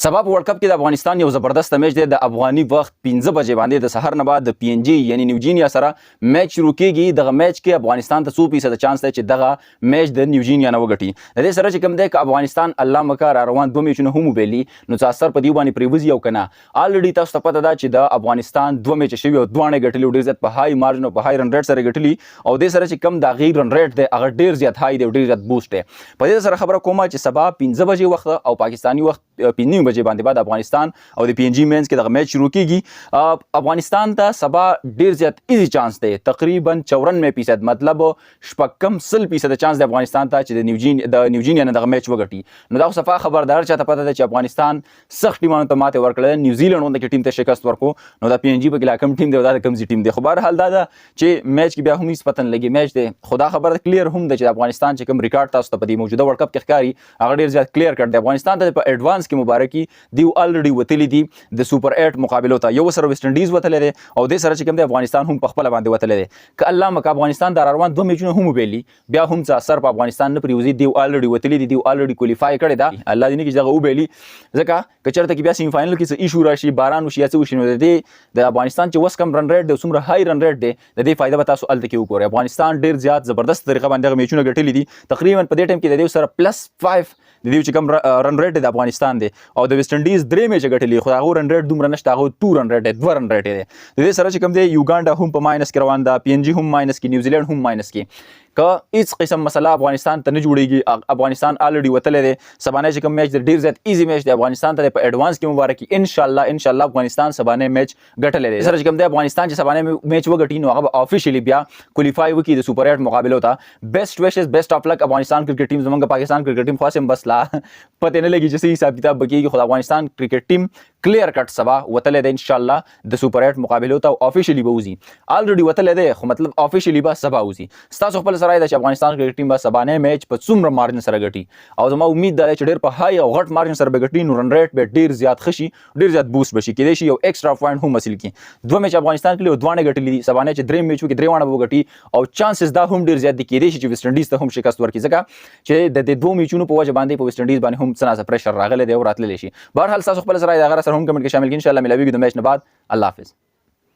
سبا په ورلد کپ کې د افغانستان یو زبردست میچ دی د افغاني وخت 15 بجې باندې د سحر نه بعد د پی ان جی یعنی نیوجینیا سره میچ شروع کیږي. دغه میچ کې افغانستان ته 100% چانس دی چې دغه میچ د نیوجینیا نه وګټي. د دې سره چې کوم دی ک افغانستان الله مکه را روان دوه میچونه هم وبېلي نو څه اثر په دی باندې پریوزي او کنه الریډي تاسو ته پته ده چې د افغانستان دوه میچ شوی او دوه نه ګټلي ډیر زیات په هاي مارجن او په هاي رن ریټ سره ګټلي او د سره چې کوم د غیر رن ریټ دی هغه ډیر زیات هاي دی ډیر زیات بوست دی. په دې سره خبره کومه چې سبا 15 بجې وخت او پاکستانی وخت 5 بجې باندې بعد افغانستان او د پی ان جی مینز کې دغه میچ شروع کیږي. افغانستان ته سبا ډیر زیات ایزی چانس دی تقریبا 94% مطلب شپږم 100% چانس د افغانستان ته چې د نیوجینیا نه دغه میچ وګټي. نو دا صفه خبردار چاته پته ده چې افغانستان سخت ټیمانو ته ماته ورکړه نیوزیلند ونده کې ټیم ته شکست ورکو نو دا پی ان جی په کې کوم ټیم دی او دا کوم ټیم دی. خو بهر حال دا ده چې میچ کې بیا هم هیڅ پتن لګي میچ دی خدا خبر کلیر هم ده چې افغانستان چې کوم ریکارډ تاسو ته په دې موجوده ورلد کپ کې ښکاري هغه ډیر زیات کلیر کړ دی. افغانستان ته په ایڈوانس کې مبارکي دی الریډي وتلی دي د سوپر 8 مقابلو ته یو سره ویسټ انډیز وتلی دی او د سره چې کوم دی افغانستان هم په خپل باندې وتلی دی. ک الله مکه افغانستان د روان دوه میچونه هم وبېلي بیا هم څه اثر په افغانستان نه پریوزي دی الریډي وتلی دی الریډي کوالیفای کړی دا الله دې نه کې دغه وبېلي ځکه کچرته کې بیا سیمی فائنل کې څه ایشو راشي باران وشي یا څه وشي نو د افغانستان چې وس کم رن ریټ دی څومره هاي رن ریټ دی د دې فائدہ به تاسو الته کې وګورئ. افغانستان ډیر زیات زبردست طریقه باندې میچونه ګټلي دي تقریبا په دې ټیم کې د دې سره +5 د دې چې کوم رن ریټ د افغانستان دی او د ویسټ انډیز درې میچ ګټلي خو هغه رن ریټ دومره نشته هغه 2 رن ریټ دی 2 رن ریټ دی. د دې سره چې کوم دی یوګانډا هم په ماینس کې روان ده پی ان جی هم ماینس کې نیوزیلند هم ماینس کې که هیڅ قسم مسله افغانستان ته نه جوړیږي. افغانستان الریډي وتلی دی سبانه چې کوم میچ د ډیر زیات ایزی میچ دی افغانستان ته په ایڈوانس کې مبارکي ان شاء الله افغانستان سبانه میچ ګټلی دی. سره چې کوم دی افغانستان چې سبانه میچ وګټي نو هغه افیشلی بیا کوالیفای وکړي د سوپر 8 مقابلو ته. بیسټ ویشز بیسټ اف لک افغانستان کرکټ ټیم زمونږ پاکستان کرکټ ټیم خاصم بس لا پته نه لګي چې صحیح حساب کتاب بکیږي خو افغانستان کرکټ ټیم کلیر کټ سبا وتلی دی ان شاء الله د سوپر 8 مقابلو ته افیشلی به وځي. الریډي وتلی دی خو مطلب افیشلی به سبا وځي. تاسو خپل سره د افغانستان ټیم به سبانه میچ په څومره مارجن سره ګټي او زما امید ده چې ډیر په هاي او غټ مارجن سره به ګټي نو رن ریټ به ډیر زیات خشي ډیر زیات بوست بشي کېدای شي یو ایکسترا پوینټ هم حاصل کړي. دوه میچ افغانستان کې له دوه نه ګټلي دي سبانه چې درې میچو کې درې وانه وګټي او چانسز دا هم ډیر زیات دي کېدای شي چې ویسټ انډیز ته هم شکست ورکړي ځکه چې د دې دوه میچونو په وجه باندې په ویسټ انډیز باندې هم څه پریشر راغلی دی او راتللی شي. بهر حال تاسو خپل سره دا غره سره هم کمنټ کې شامل کړئ ان شاء الله ملاویږي د میچ نه بعد. الله حافظ.